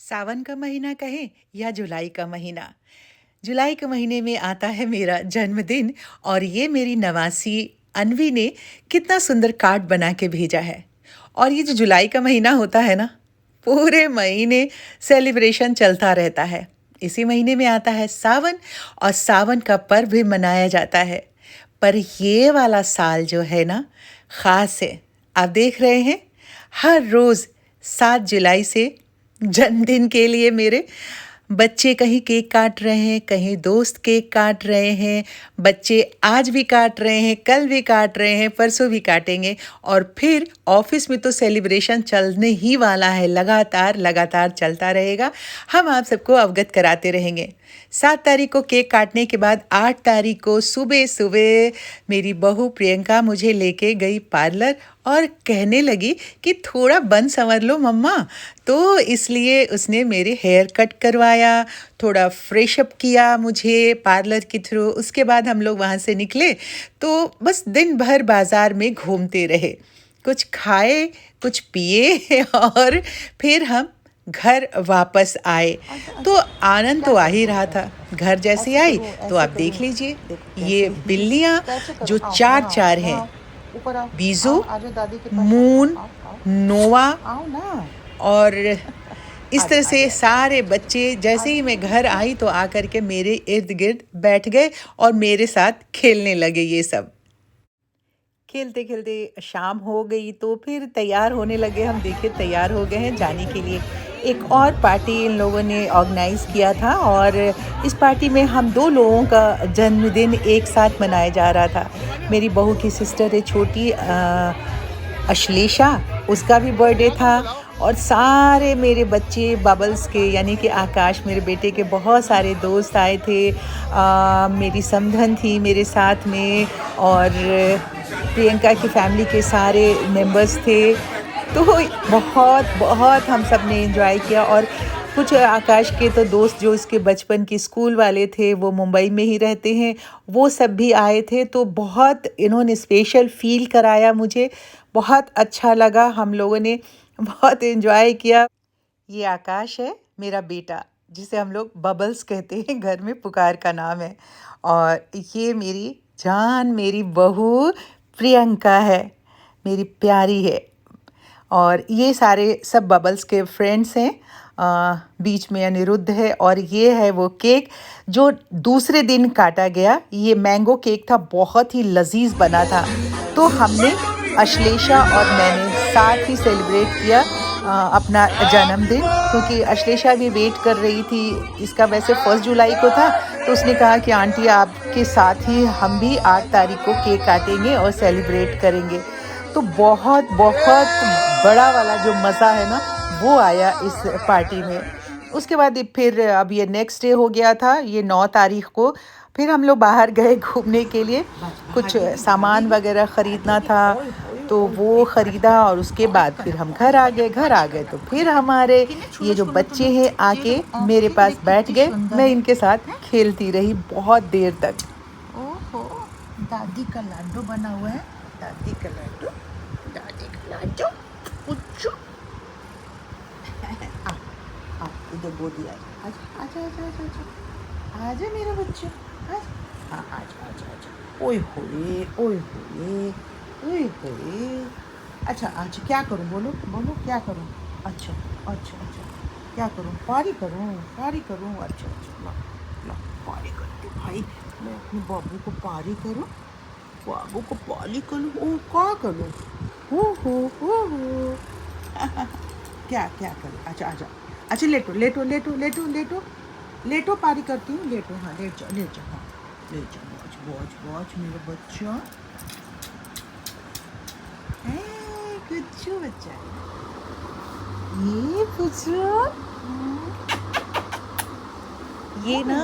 सावन का महीना कहें या जुलाई का महीना। जुलाई के महीने में आता है मेरा जन्मदिन और ये मेरी नवासी अनवी ने कितना सुंदर कार्ड बना के भेजा है। और ये जो जुलाई का महीना होता है ना, पूरे महीने सेलिब्रेशन चलता रहता है। इसी महीने में आता है सावन और सावन का पर्व भी मनाया जाता है। पर ये वाला साल जो है ना, ख़ास है। आप देख रहे हैं, हर रोज़ 7 जुलाई से जन्मदिन के लिए मेरे बच्चे कहीं केक काट रहे हैं, कहीं दोस्त केक काट रहे हैं। बच्चे आज भी काट रहे हैं, कल भी काट रहे हैं, परसों भी काटेंगे। और फिर ऑफिस में तो सेलिब्रेशन चलने ही वाला है, लगातार लगातार चलता रहेगा। हम आप सबको अवगत कराते रहेंगे। 7 तारीख को केक काटने के बाद 8 तारीख को सुबह सुबह मेरी बहू प्रियंका मुझे लेके गई पार्लर और कहने लगी कि थोड़ा बन संवर लो मम्मा। तो इसलिए उसने मेरे हेयर कट करवाया, थोड़ा फ्रेश अप किया मुझे पार्लर के थ्रू। उसके बाद हम लोग वहाँ से निकले तो बस दिन भर बाज़ार में घूमते रहे, कुछ खाए कुछ पिए और फिर हम घर वापस आए। तो आनंद तो आ ही रहा था। घर जैसे आई तो आप देख लीजिए, ये बिल्लियाँ जो चार चार हैं, बीजू, मून, नोवा, और इस तरह से सारे बच्चे जैसे ही मैं घर आई तो आकर के मेरे इर्द गिर्द बैठ गए और मेरे साथ खेलने लगे। ये सब खेलते खेलते शाम हो गई तो फिर तैयार होने लगे। हम देखिए तैयार हो गए हैं जाने के लिए। एक और पार्टी इन लोगों ने ऑर्गेनाइज़ किया था और इस पार्टी में हम 2 लोगों का जन्मदिन एक साथ मनाया जा रहा था। मेरी बहू की सिस्टर है छोटी, अश्लेषा, उसका भी बर्थडे था। और सारे मेरे बच्चे बबल्स के यानी कि आकाश मेरे बेटे के बहुत सारे दोस्त आए थे। मेरी समधन थी मेरे साथ में और प्रियंका की फैमिली के सारे मेंबर्स थे। तो बहुत बहुत हम सब ने एंजॉय किया। और कुछ आकाश के तो दोस्त जो इसके बचपन की स्कूल वाले थे, वो मुंबई में ही रहते हैं, वो सब भी आए थे। तो बहुत इन्होंने स्पेशल फील कराया मुझे, बहुत अच्छा लगा। हम लोगों ने बहुत एंजॉय किया। ये आकाश है मेरा बेटा, जिसे हम लोग बबल्स कहते हैं, घर में पुकार का नाम है। और ये मेरी जान, मेरी बहू प्रियंका है, मेरी प्यारी है। और ये सारे सब बबल्स के फ्रेंड्स हैं। बीच में अनिरुद्ध है और ये है वो केक जो दूसरे दिन काटा गया। ये मैंगो केक था, बहुत ही लजीज बना था। तो हमने अश्लेषा और मैंने साथ ही सेलिब्रेट किया अपना जन्मदिन, क्योंकि अश्लेषा भी वेट कर रही थी। इसका वैसे 1 जुलाई को था, तो उसने कहा कि आंटी आपके साथ ही हम भी 8 तारीख को केक काटेंगे और सेलिब्रेट करेंगे। तो बहुत बहुत बड़ा वाला जो मज़ा है ना, वो आया इस पार्टी में। उसके बाद फिर अब ये नेक्स्ट डे हो गया था, ये 9 तारीख को। फिर हम लोग बाहर गए घूमने के लिए, कुछ सामान वगैरह ख़रीदना था तो वो ख़रीदा। और उसके बाद फिर हम घर आ गए तो फिर हमारे ये जो बच्चे हैं आके मेरे पास बैठ गए। मैं इनके साथ खेलती रही बहुत देर तक। ओहो, दादी का लड्डू बना हुआ है, दादी का लड्डू, दादी का लड्डू, पुच्चू। आ इधर गोदी आ, आजा आजा आजा आजा आजा आजा मेरा बच्चा, आजा, हाँ आजा आजा आजा। ओए होए ओए होए ओए होए। अच्छा अच्छा, क्या करूँ, बोलो बोलो क्या करूँ। अच्छा अच्छा अच्छा, क्या करूँ, पारी करूँ, पारी करूँ। अच्छा अच्छा, ला ला पारी करती भाई। मैं अपने बाबू को पारी करूँ, बाबू को पाली करूँ। ओ क्या करूँ, हो क्या क्या करूँ। अच्छा आजा, अच्छा लेटो लेटो लेटो लेटो लेटो लेटो, पारी करती हूँ, लेटो। हाँ लेट जाओ, हाँ लेट जाओ। वॉच वॉच वॉच मेरा बच्चा, कुछ बच्चा, ये पुच्चू, ये ना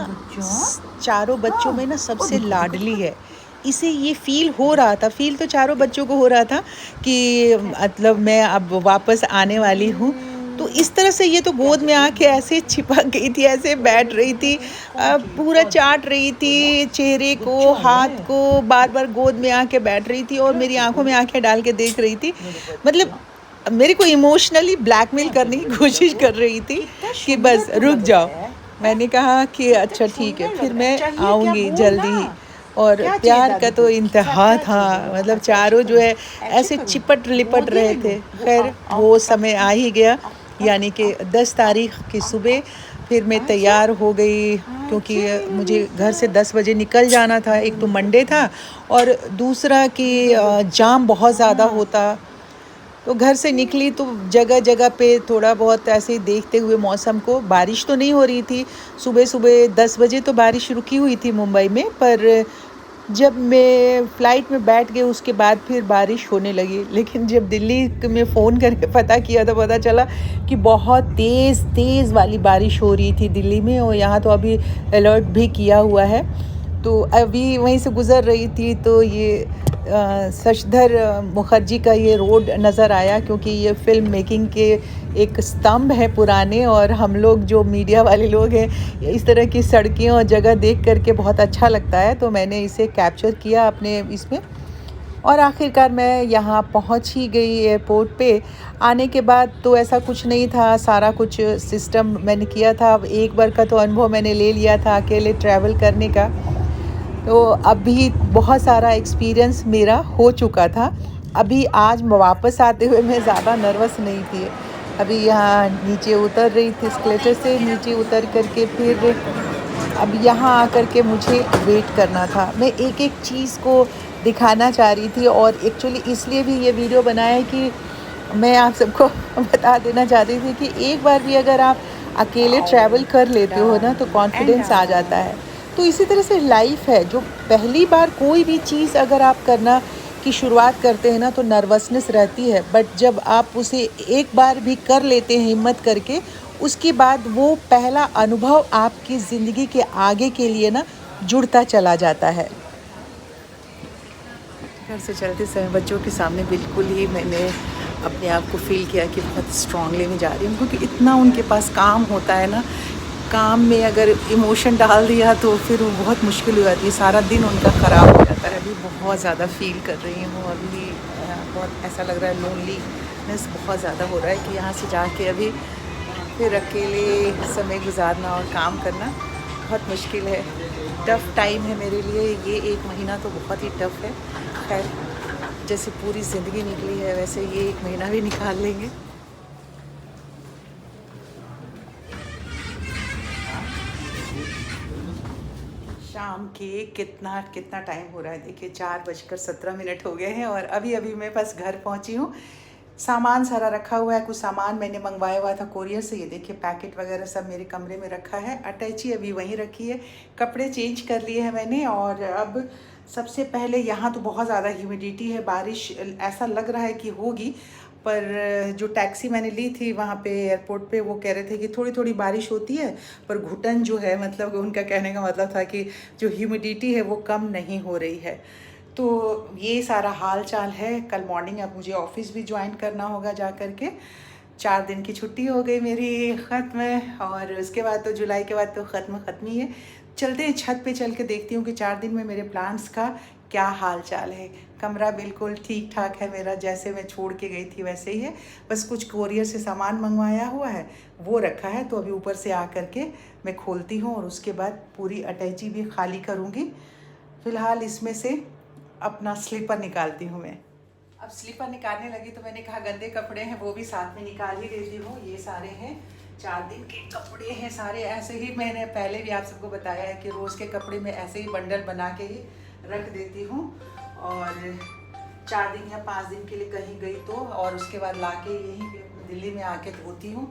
चारों बच्चों में ना सबसे लाडली है। इसे ये फील हो रहा था, फील तो चारों बच्चों को हो रहा था कि मतलब मैं अब वापस आने वाली हूँ। तो इस तरह से ये तो गोद में आके ऐसे चिपक गई थी, ऐसे बैठ रही थी, पूरा चाट रही थी चेहरे को, हाथ को, बार बार गोद में आके बैठ रही थी और मेरी आंखों में आंखें डाल के देख रही थी। मतलब मेरे को इमोशनली ब्लैकमेल करने की कोशिश कर रही थी कि बस रुक जाओ। मैंने कहा कि अच्छा ठीक है, फिर मैं आऊँगी जल्दी ही। और प्यार का तो इंतहा था, मतलब चारों जो है ऐसे चिपट-लिपट रहे थे। खैर वो समय आ ही गया, यानी कि 10 तारीख की सुबह फिर मैं तैयार हो गई, क्योंकि मुझे घर से 10 बजे निकल जाना था। एक तो मंडे था और दूसरा कि जाम बहुत ज़्यादा होता। तो घर से निकली तो जगह-जगह पे थोड़ा बहुत ऐसे ही देखते हुए मौसम को, बारिश तो नहीं हो रही थी। सुबह-सुबह 10 बजे तो बारिश रुकी हुई थी मुंबई में, पर जब मैं फ्लाइट में बैठ गई उसके बाद फिर बारिश होने लगी। लेकिन जब दिल्ली में फ़ोन करके पता किया तो पता चला कि बहुत तेज़ वाली बारिश हो रही थी दिल्ली में, और यहाँ तो अभी अलर्ट भी किया हुआ है। तो अभी वहीं से गुज़र रही थी तो ये शशधर मुखर्जी का ये रोड नज़र आया, क्योंकि ये फ़िल्म मेकिंग के एक स्तंभ है पुराने, और हम लोग जो मीडिया वाले लोग हैं इस तरह की सड़कें और जगह देख कर के बहुत अच्छा लगता है। तो मैंने इसे कैप्चर किया अपने इसमें, और आखिरकार मैं यहाँ पहुँच ही गई एयरपोर्ट पे। आने के बाद तो ऐसा कुछ नहीं था, सारा कुछ सिस्टम मैंने किया था। अब एक बार का तो अनुभव मैंने ले लिया था अकेले ट्रैवल करने का। तो अभी बहुत सारा एक्सपीरियंस मेरा हो चुका था। अभी आज वापस आते हुए मैं ज़्यादा नर्वस नहीं थी। अभी यहाँ नीचे उतर रही थी, एस्केलेटर से नीचे उतर कर के फिर अब यहाँ आकर के मुझे वेट करना था। मैं एक-एक चीज़ को दिखाना चाह रही थी, और एक्चुअली इसलिए भी ये वीडियो बनाया है कि मैं आप सबको बता देना चाहती थी कि एक बार भी अगर आप अकेले ट्रैवल कर लेते हो ना, तो कॉन्फिडेंस आ जाता है। तो इसी तरह से लाइफ है, जो पहली बार कोई भी चीज़ अगर आप करना की शुरुआत करते हैं ना, तो नर्वसनेस रहती है, बट जब आप उसे एक बार भी कर लेते हैं हिम्मत करके, उसके बाद वो पहला अनुभव आपकी ज़िंदगी के आगे के लिए ना जुड़ता चला जाता है। घर से चलते समय बच्चों के सामने बिल्कुल ही मैंने अपने आप को फ़ील किया कि बहुत स्ट्रांगली मैं जा रही हूँ, क्योंकि इतना उनके पास काम होता है ना, काम में अगर इमोशन डाल दिया तो फिर वो बहुत मुश्किल हो जाती है, सारा दिन उनका ख़राब हो जाता है। अभी बहुत ज़्यादा फ़ील कर रही हूँ, अभी बहुत ऐसा लग रहा है, लोनलीनेस बहुत ज़्यादा हो रहा है कि यहाँ से जाके अभी फिर अकेले समय गुजारना और काम करना बहुत मुश्किल है। टफ़ टाइम है मेरे लिए, ये 1 महीना तो बहुत ही टफ़ है। खैर, जैसे पूरी ज़िंदगी निकली है वैसे ये 1 महीना भी निकाल लेंगे। शाम के कितना कितना टाइम हो रहा है, देखिए 4:17 हो गए हैं, और अभी मैं बस घर पहुंची हूँ। सामान सारा रखा हुआ है, कुछ सामान मैंने मंगवाया हुआ था कोरियर से, ये देखिए पैकेट वगैरह सब मेरे कमरे में रखा है। अटैची अभी वहीं रखी है। कपड़े चेंज कर लिए हैं मैंने, और अब सबसे पहले यहाँ तो बहुत ज़्यादा ह्यूमिडिटी है, बारिश ऐसा लग रहा है कि होगी, पर जो टैक्सी मैंने ली थी वहाँ पे एयरपोर्ट पे वो कह रहे थे कि थोड़ी थोड़ी बारिश होती है, पर घुटन जो है, मतलब उनका कहने का मतलब था कि जो ह्यूमिडिटी है वो कम नहीं हो रही है। तो ये सारा हाल चाल है। कल मॉर्निंग अब मुझे ऑफिस भी ज्वाइन करना होगा जा कर के। 4 दिन की छुट्टी हो गई मेरी ख़त्म, और उसके बाद तो जुलाई के बाद तो ख़त्म ही है। चलते हैं छत पे, चल के देखती हूँ कि 4 दिन में मेरे प्लांट्स का क्या हाल चाल है। कमरा बिल्कुल ठीक ठाक है मेरा, जैसे मैं छोड़ के गई थी वैसे ही है। बस कुछ कोरियर से सामान मंगवाया हुआ है वो रखा है, तो अभी ऊपर से आ कर के मैं खोलती हूँ, और उसके बाद पूरी अटैची भी खाली करूँगी। फ़िलहाल इसमें से अपना स्लीपर निकालती हूँ मैं। अब स्लीपर निकालने लगी तो मैंने कहा गंदे कपड़े हैं वो भी साथ में निकाल ही देती हूँ। ये सारे हैं 4 दिन के कपड़े हैं सारे, ऐसे ही मैंने पहले भी आप सबको बताया है कि रोज़ के कपड़े मैं ऐसे ही बंडल बना के ही रख देती हूँ, और 4 दिन या 5 दिन के लिए कहीं गई तो, और उसके बाद लाके यहीं पे दिल्ली में आके धोती हूँ।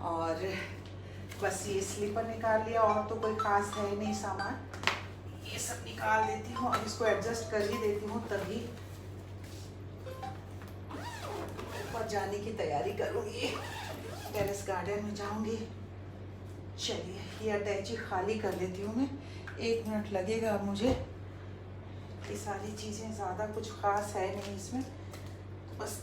और बस ये स्लीपर निकाल लिया, और तो कोई ख़ास है नहीं सामान, ये सब निकाल देती हूँ। अब इसको एडजस्ट कर ही देती हूँ, तभी ऊपर जाने की तैयारी करूँगी, टेरेस गार्डन में जाऊँगी। चलिए ये अटैची खाली कर लेती हूँ मैं, 1 मिनट लगेगा अब मुझे। ये सारी चीज़ें ज़्यादा कुछ ख़ास है नहीं इसमें, बस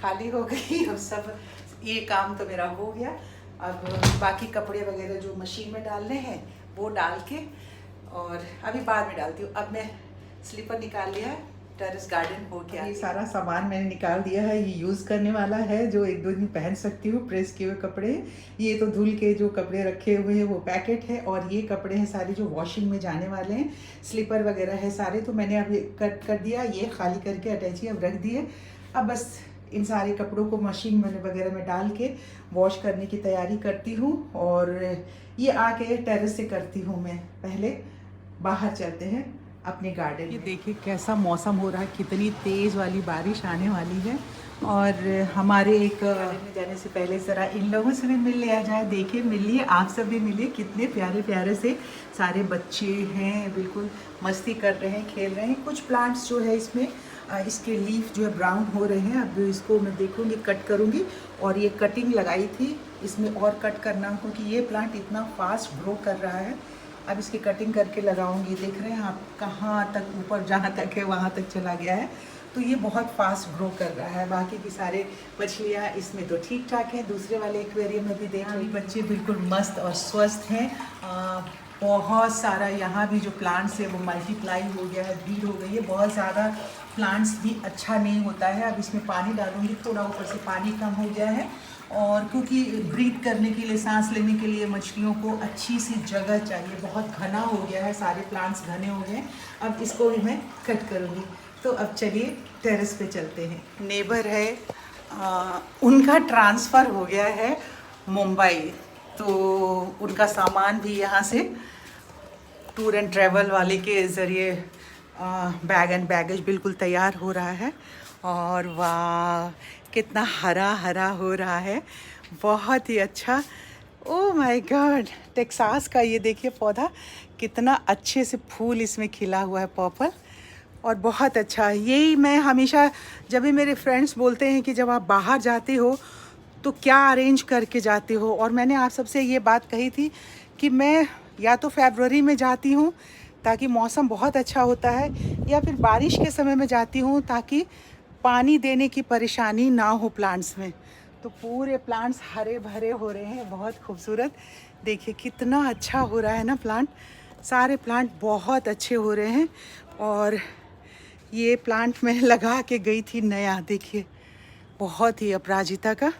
खाली हो गई। अब सब ये काम तो मेरा हो गया। अब बाकी कपड़े वगैरह जो मशीन में डालने हैं वो डाल के, और अभी बाद में डालती हूँ। अब मैं स्लीपर निकाल लिया है, टेरेस गार्डन हो गया। ये सारा सामान मैंने निकाल दिया है। ये यूज़ करने वाला है, जो 1-2 दिन पहन सकती हूँ, प्रेस किए हुए कपड़े। ये तो धुल के जो कपड़े रखे हुए हैं वो पैकेट है, और ये कपड़े हैं सारे जो वॉशिंग में जाने वाले हैं। स्लीपर वगैरह है सारे, तो मैंने अब कट कर दिया, ये खाली करके अटैची अब रख दिए। अब बस इन सारे कपड़ों को मशीन में वगैरह में डाल के वॉश करने की तैयारी करती हूँ। और ये आके टेरेस से करती हूँ मैं। पहले बाहर चलते हैं अपने गार्डन। ये देखिए कैसा मौसम हो रहा है, कितनी तेज़ वाली बारिश आने वाली है। और हमारे एक गार्डन में जाने से पहले ज़रा इन लोगों से भी मिल लिया जाए। देखिए, मिलिए, आप सब भी मिलिए। कितने प्यारे प्यारे से सारे बच्चे हैं, बिल्कुल मस्ती कर रहे हैं, खेल रहे हैं। कुछ प्लांट्स जो है इसमें इसके लीफ जो है ब्राउन हो रहे हैं। अब इसको मैं देखूंगी, कट करूंगी। और ये कटिंग लगाई थी, इसमें और कट करना, क्योंकि ये प्लांट इतना फास्ट ग्रो कर रहा है। अब इसकी कटिंग करके लगाऊंगी। देख रहे हैं आप, कहाँ तक ऊपर जहाँ तक है वहाँ तक चला गया है। तो ये बहुत फास्ट ग्रो कर रहा है। बाकी की सारे मछलियाँ इसमें तो ठीक ठाक है। दूसरे वाले एक्वेरियम में भी देख रहे हैं, बच्चे बिल्कुल मस्त और स्वस्थ हैं। बहुत सारा यहाँ भी जो प्लांट्स है वो मल्टीप्लाई हो गया है, ब्रीड हो गई है। बहुत ज़्यादा प्लांट्स भी अच्छा नहीं होता है। अब इसमें पानी डालूंगी, थोड़ा ऊपर से पानी कम हो गया है। और क्योंकि ब्रीथ करने के लिए, सांस लेने के लिए मछलियों को अच्छी सी जगह चाहिए। बहुत घना हो गया है, सारे प्लांट्स घने हो गए। अब इसको भी मैं कट करूँगी। तो अब चलिए टेरेस पे चलते हैं। नेबर है, उनका ट्रांसफ़र हो गया है मुंबई, तो उनका सामान भी यहाँ से टूर एंड ट्रैवल वाले के ज़रिए बैग एंड बैगेज बिल्कुल तैयार हो रहा है। और वाह, कितना हरा हरा हो रहा है, बहुत ही अच्छा। ओह माय गॉड, टेक्सास का ये देखिए पौधा, कितना अच्छे से फूल इसमें खिला हुआ है, पर्पल, और बहुत अच्छा। यही मैं हमेशा, जब भी मेरे फ्रेंड्स बोलते हैं कि जब आप बाहर जाते हो तो क्या अरेंज करके जाते हो, और मैंने आप सबसे ये बात कही थी कि मैं या तो फरवरी में जाती हूँ ताकि मौसम बहुत अच्छा होता है, या फिर बारिश के समय में जाती हूँ ताकि पानी देने की परेशानी ना हो प्लांट्स में। तो पूरे प्लांट्स हरे भरे हो रहे हैं, बहुत खूबसूरत। देखिए कितना अच्छा हो रहा है ना प्लांट, सारे प्लांट बहुत अच्छे हो रहे हैं। और ये प्लांट मैं लगा के गई थी नया, देखिए बहुत ही अपराजिता का।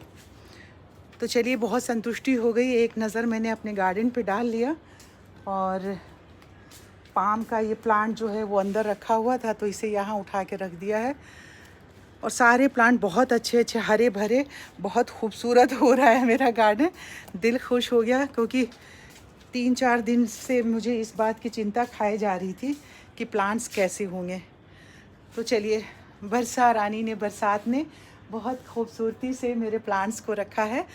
तो चलिए, बहुत संतुष्टि हो गई। एक नज़र मैंने अपने गार्डन पे डाल लिया। और पाम का ये प्लांट जो है वो अंदर रखा हुआ था, तो इसे यहाँ उठा के रख दिया है। और सारे प्लांट बहुत अच्छे अच्छे हरे भरे, बहुत खूबसूरत हो रहा है मेरा गार्डन। दिल खुश हो गया, क्योंकि 3-4 दिन से मुझे इस बात की चिंता खाई जा रही थी कि प्लांट्स कैसे होंगे। तो चलिए, वर्षा रानी ने, बरसात ने बहुत खूबसूरती से मेरे प्लांट्स को रखा है।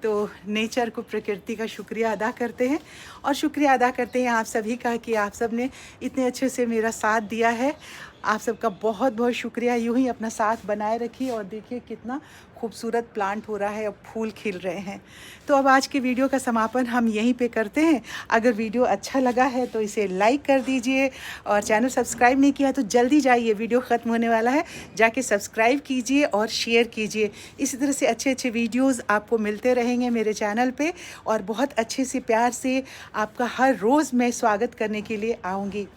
तो नेचर को, प्रकृति का शुक्रिया अदा करते हैं। और शुक्रिया अदा करते हैं आप सभी का कि आप सब ने इतने अच्छे से मेरा साथ दिया है। आप सबका बहुत बहुत शुक्रिया। यूँ ही अपना साथ बनाए रखिए। और देखिए कितना खूबसूरत प्लांट हो रहा है, अब फूल खिल रहे हैं। तो अब आज के वीडियो का समापन हम यहीं पे करते हैं। अगर वीडियो अच्छा लगा है तो इसे लाइक कर दीजिए, और चैनल सब्सक्राइब नहीं किया तो जल्दी जाइए, वीडियो ख़त्म होने वाला है, जाके सब्सक्राइब कीजिए और शेयर कीजिए। इसी तरह से अच्छे अच्छे वीडियोज़ आपको मिलते रहेंगे मेरे चैनल पर, और बहुत अच्छे से प्यार से आपका हर रोज़ मैं स्वागत करने के लिए आऊँगी।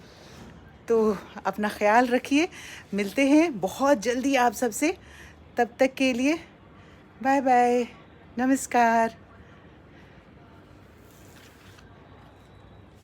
तो अपना ख्याल रखिए, मिलते हैं बहुत जल्दी आप सबसे। तब तक के लिए बाय बाय, नमस्कार।